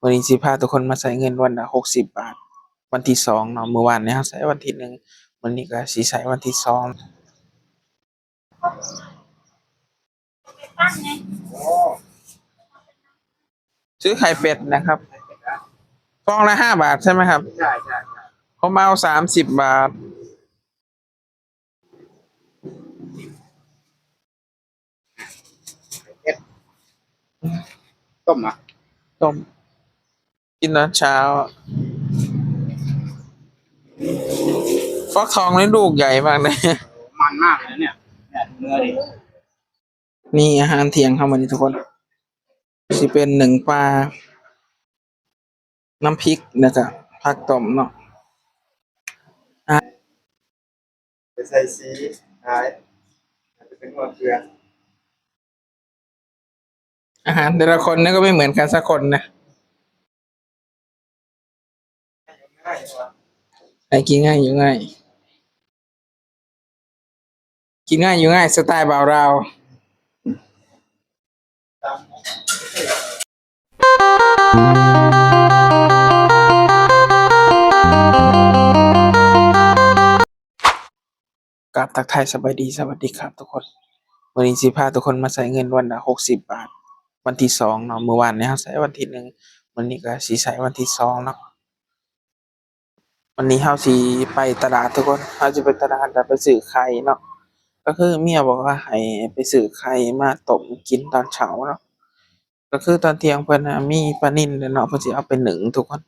วันนี้สิพาทุกคนมาใส่เงินวันละ60 บาทวันที่2เนาะเมื่อวานเนี่ยเราใส่วันที่1วันนี้ก็สิใส่วันที่2ซื้อไข่เป็ดนะครับฟองละ5 บาทใช่ไหมครับใช่ใช่ผมเอา30 บาทต้มอ่ะต้มกินตอนเช้าฟักทองนี่ลูกใหญ่มากเลย มันมากเลยเนี่ยเนื้อดิ นี่อาหารเที่ยงครับวันนี้ทุกคนสิเป็นหนึ่งปลาน้ำพริกนะครับผักต้มเนาะไปใส่ซีท้ายจะเป็นหัวเกลืออาหารแต่ละคนนี่ก็ไม่เหมือนกันสักคนนะไอ้กินง่ายอยู่ง่ายกินง่ายอยู่ง่ายสไตล์บ่าวเรากับทักทายสบายดีสวัสดีครับทุกคนวันนี้สิพาทุกคนมาใส่เงินวันละ60 บาทวันที่2เนาะเมื่อวานเนี่ยเราใส่วันที่1วันนี้ก็สิใส่วันที่2เนาะวันนี้เราสิไปตลาดทุกคนเราจะไปตลาดแล้วไปซื้อไข่เนาะก็คือเมียบอกว่าให้ไปซื้อไข่มาต้มกินตอนเช้าเนาะก็คือตอนเที่ยงเพิ่นน่ะมีปลานิ่นเนาะเพิ่นสิเอาไปนึ่งทุกคน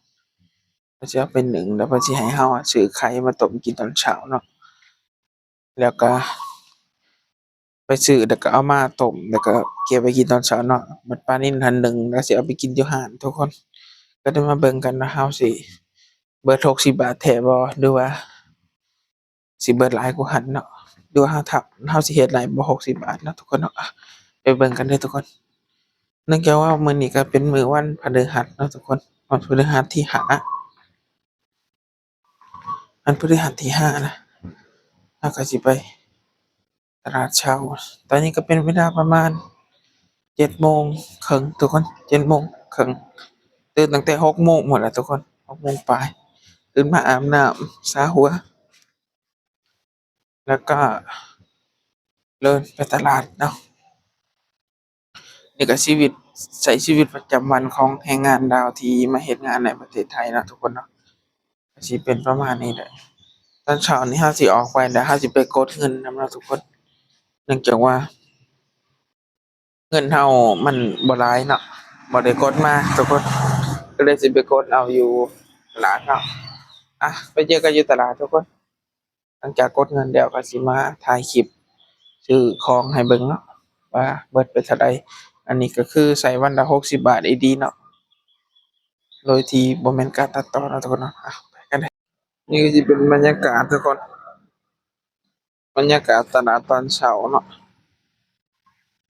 เพิ่นสิเอาไปนึ่งแล้วเพิ่นสิให้เราอะซื้อไข่มาต้มกินตอนเช้าเนาะแล้วก็ไปซื้อแล้วก็เอามาต้มแล้วก็เก็บไว้กินตอนเช้าเนาะบัดปลานิ่นหันนึ่งแล้วสิเอาไปกินอยู่ห้านทุกคนก็ได้มาเบิ่งกันว่าเราสิเบิด60 บาทแท้บ่หรือว่าสิเบิดหลายกว่าหั้นเนาะหรือว่าเราสิเฮ็ดหลายบ่60 บาทเนาะทุกคนเนาะอะไปเบิ่งกันเด้อทุกคนเนื่องจากว่ามื้อนี้ก็เป็นมื้อวันพฤหัสเนาะทุกคนวันพฤหัสที่5วันพฤหัสที่5นะเราก็สิไปตลาดเช้าตอนนี้ก็เป็นเวลาประมาณ7:30ทุกคน7:30ตื่นตั้งแต่6 โมงหมดแล้วทุกคน6 โมงปลายตื่นมาอาบน้ำสระหัวแล้วก็เดินไปตลาดเนาะนี่ก็ใช้ชีวิตประจำวันของแรงงานลาวที่มาเฮ็ดงานในประเทศไทยเนาะทุกคนเนาะก็สิเป็นประมาณนี้แหละตอนเช้านี้เราสิออกไปแล้วเราสิไปกดเงินนำเนาะทุกคนเนื่องจากว่าเงินเรามันบ่หลายเนาะบ่ได้กดมาทุกคนก็เลยสิไปกดเอาอยู่ตลาดเนาะไปเจอกันอยู่ตลาดทุกคนหลังจากกดเงินแล้วก็สิมาถ่ายคลิปซื้อของให้เบิ่งเนาะว่าเบิดไปเท่าใดอันนี้ก็คือใช้วันละ60 บาทอีหลีเนาะโดยที่บ่แม่นการตัดต่อเนาะทุกคนเนาะไปกันเด้อนี่ก็สิเป็นบรรยากาศทุกคนบรรยากาศตลาดตอนเช้าเนาะ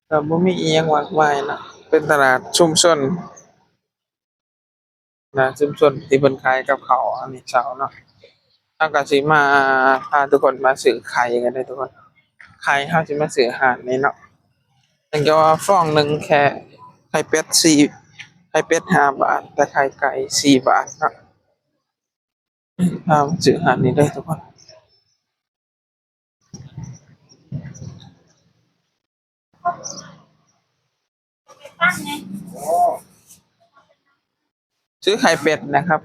ก็บ่มีอิหยังมากมายเนาะเป็นตลาดชุมชนชุมชนที่เพิ่นขายกับข้าวอันนี้เช้าเนาะเราก็สิมาพาทุกคนมาซื้อไข่กันเด้อทุกคนไข่เราสิมาซื้ออาหารนี่เนาะเนื่องจากว่าฟองหนึ่งแค่ไข่เป็ดไข่เป็ด5 บาทแต่ไข่ไก่4 บาทเนาะซื้ออาหารนี่เด้อทุกคนซื้อไข่เป็ดนะครับ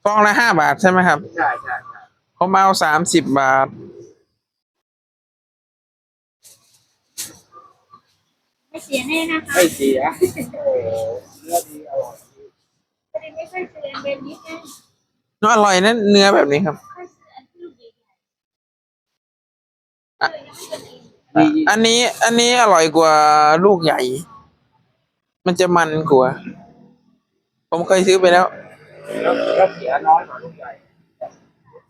ฟองละ5 บาทใช่ไหมครับใช่ใช่ผมเอา30 บาทไม่เสียแน่นะคะไม่เสียเนื้อดีอร่อยประเด็นไม่ค่อยเสียเป็นนิดนึงน่าอร่อยนะเนื้อแบบนี้ครับค่อยเสียที่ลูกใหญ่อ่ะดีอันนี้อร่อยกว่าลูกใหญ่ มันจะมันกว่าผมเคยซื้อไปแล้วแล้วเสียน้อยกว่าลูกใหญ่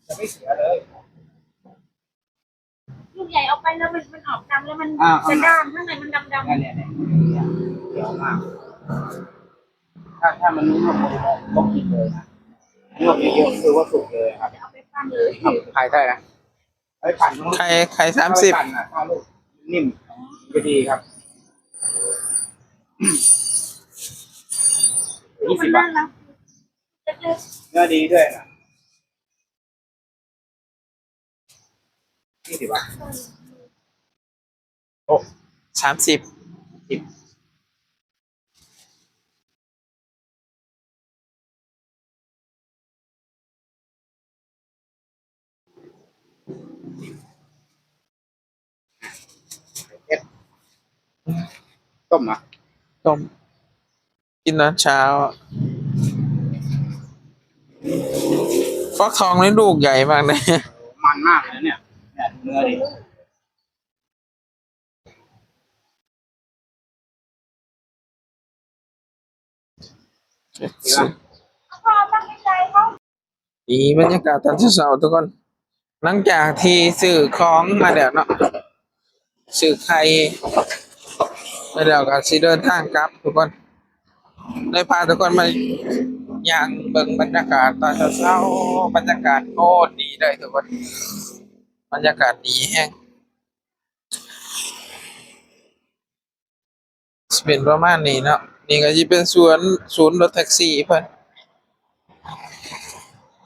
จะไม่เสียเลย ลูกใหญ่เอาไปแล้วมันออกดำแล้วมันจะด้านข้างในมันดำเนี่ยเสียวมากถ้ามันนุ่มก็กินเลยนะนุ่มเยอะๆคือว่าสุกเลยครับจะเอาไปปั้นเลย ขายได้นะไอ้ปั่นไข่30ปั่นอ่ะถ้าลูกนิ่มก็ดีครับ 20 บาท นะเล็ก เนื้อดีด้วยนะ20 บาทโอ้ 30 10เอ็ดต้มอ่ะ ต้มกินตอนเช้าฟักทองนี่ลูกใหญ่มากเลย มันมากเลยเนี่ยเนื้อดิ ๆพอตั้งใจเขา ดีบรรยากาศตอนเช้าๆทุกคน หลังจากที่ซื้อของมาแล้วเนาะซื้อไข่มาแล้วก็สิเดินทางกลับทุกคนเลยพาทุกคนมาย่างเบิ่งบรรยากาศตอนเช้าๆบรรยากาศโคตรดีเลยทุกคนบรรยากาศดีแฮงสิเป็นประมาณนี้เนาะนี่ก็สิเป็นศูนย์รถแท็กซี่เพิ่น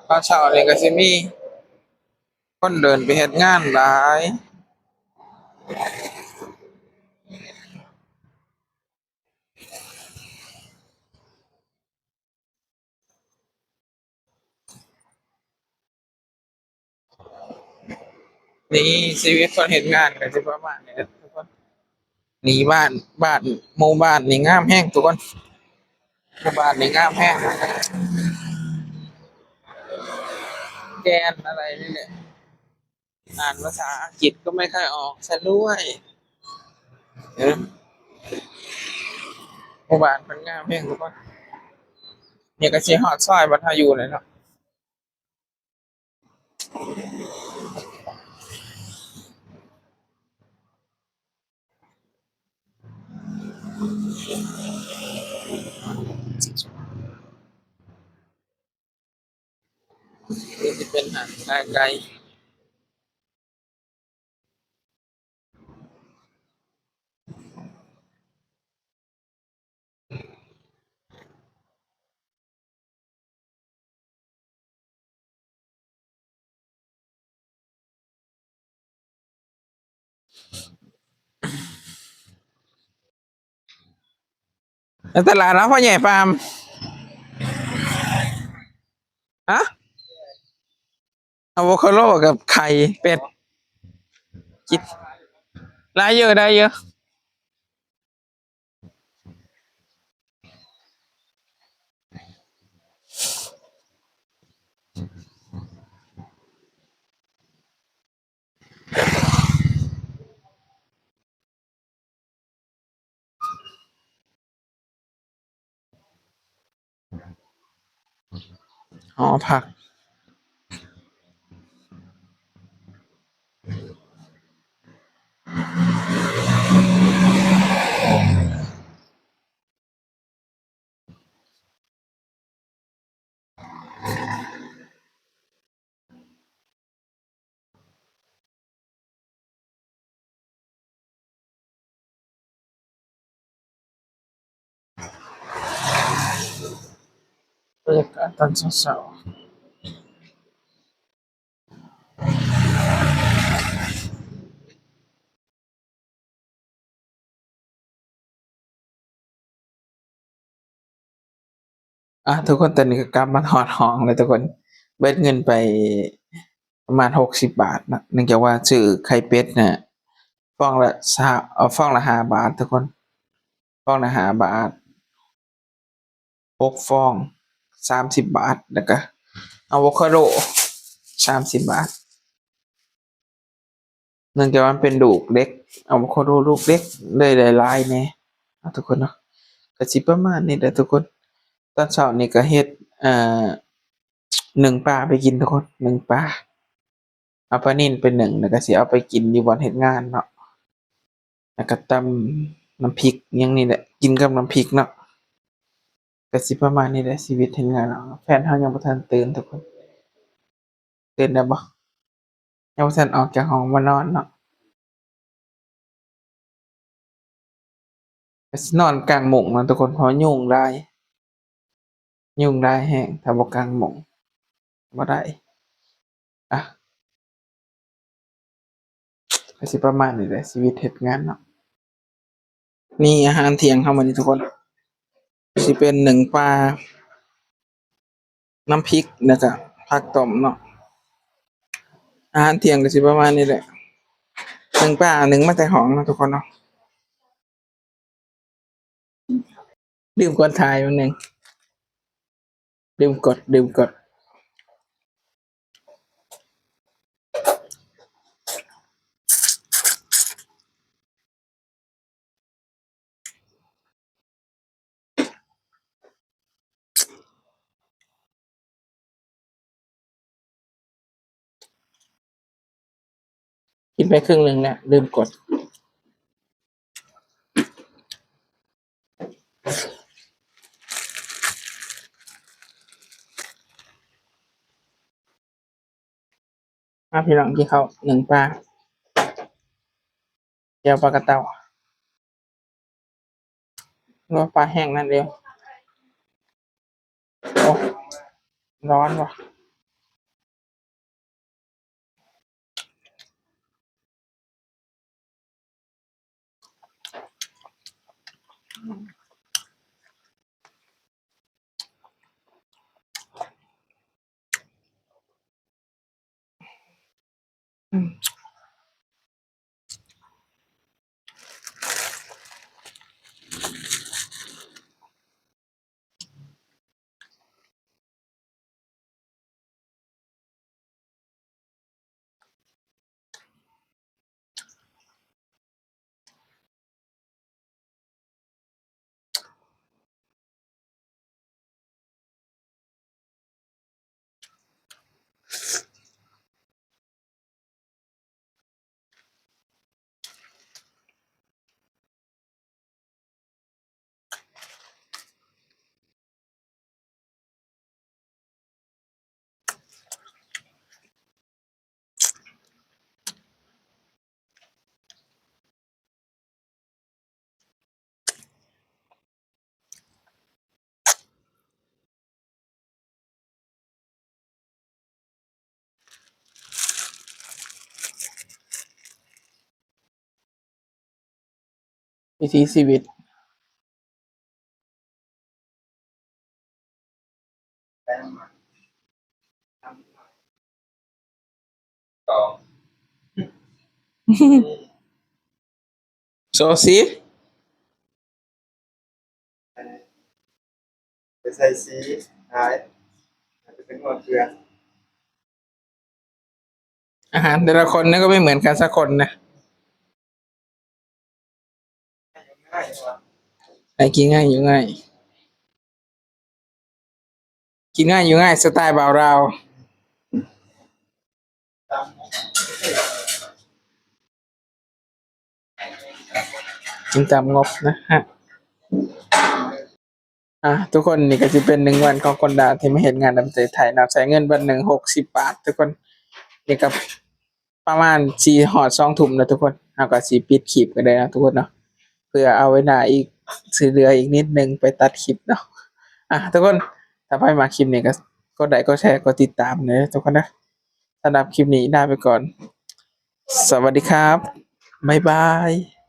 ตอนเช้านี่ก็สิมีคนเดินไปเฮ็ดงานหลาย นี่ชีวิตคนเห็นงานกันสิประมาณนี้นะทุกคนนี่บ้านหมู่บ้านนี่งามแห้งทุกคนหมู่บ้านนี่งามแห้งแกนอะไรนี่แหละอ่านภาษาอังกฤษก็ไม่ค่อยออกซะด้วยเออหมู่บ้านมันงามแห้งทุกคนเนี่ยก็สิฮอดซอยบรรทาอยู่เลยเนาะนี่สิเป็นหางไกลๆแล้วตลาดแล้วพ่อใหญ่ปาล์มฮะอะโวคาโดกับไข่เป็ดกินได้เยอะอ๋อผักบรรยากาศตอนเช้าๆ ทุกคนตอนนี้ก็กลับมาถอดห้องเลยทุกคนเบิดเงินไปประมาณ60 บาทนะเนื่องจากว่าซื้อไข่เป็ดเนี่ยฟองละฟองละ5 บาททุกคนฟองละ5 บาท6 ฟอง30 บาทแล้วก็อะโวคาโด30 บาทเนื่องจากว่ามันเป็นลูกเล็กอะโวคาโดลูกเล็กเลยหลายๆแหน่ทุกคนเนาะก็สิประมาณนี้แหละทุกคนตอนเช้านี่ก็เฮ็ดอหนึ่งปลาไปกินทุกคนหนึ่งปลา เอาปลานิ่นไปหนึ่งแล้วก็สิเอาไปกินอยู่บ่อนเฮ็ดงานเนาะแล้วก็ตำน้ำพริกอิหยังนี่แหละกินกับน้ำพริกเนาะก็สิประมาณนี้แหละชีวิตเฮ็ดงานเนาะแฟนเฮายังบ่ทันตื่นทุกคนตื่นแล้วบ่ยังบ่ทันออกจากห้องมานอนเนาะก็สินอนกลางมุ้งเนาะทุกคนเพราะยุงหลาย ยุ่งได้แห้งถ้าบ่กลางหม่องบ่ได้อ่ะก็สิประมาณนี้แหละชีวิตเฮ็ดงานเนาะนี่อาหารเที่ยงเฮามื้อนี้ทุกคนสิเป็นหนึ่งปลาน้ำพริกแล้วก็ผักต้มเนาะอาหารเที่ยงก็สิประมาณนี้แหละหนึ่งปลาหนึ่งมาแต่ห้องเนาะทุกคนเนาะลืมกดถ่ายมันหนึงลืมกดกินไปครึ่งหนึงแล้วลืมกดมาพี่น้องกินข้าวหนึ่งปลาเจียวปลากระเต้าแล้วก็ปลาแห้งนั่นเองโอ้ร้อนว่ะอืม วิถีชีวิตโซซีไปใส่สีหายอาจจะเป็นหัวเกลือ อาหารแต่ละคนนี่ก็ไม่เหมือนกันสักคนนะง่ายกว่า ไอ้กินง่ายอยู่ง่ายกินง่ายอยู่ง่ายสไตล์บ่าวเราวกินตามงบนะฮะทุกคนนี่ก็จะเป็นหนึ่งวันของคนดาที่ไม่เห็นงานในประเทศไทยนะใช้เงินวันหนึ่ง60 บาททุกคนนี่ก็ประมาณ4 ฮอด 2 ทุ่มนะทุกคนเอาก็สิปิดคลิปกันได้นะทุกคนเนาะเพื่อเอาไว้หน้าอีกสิเหลืออีกนิดนึงไปตัดคลิปเนาะทุกคนถ้าใครมาคลิปนี้ก็กดไลค์กดแชร์กดติดตามเลยทุกคนนะสำหรับคลิปนี้ลาไปก่อนสวัสดีครับบ๊ายบาย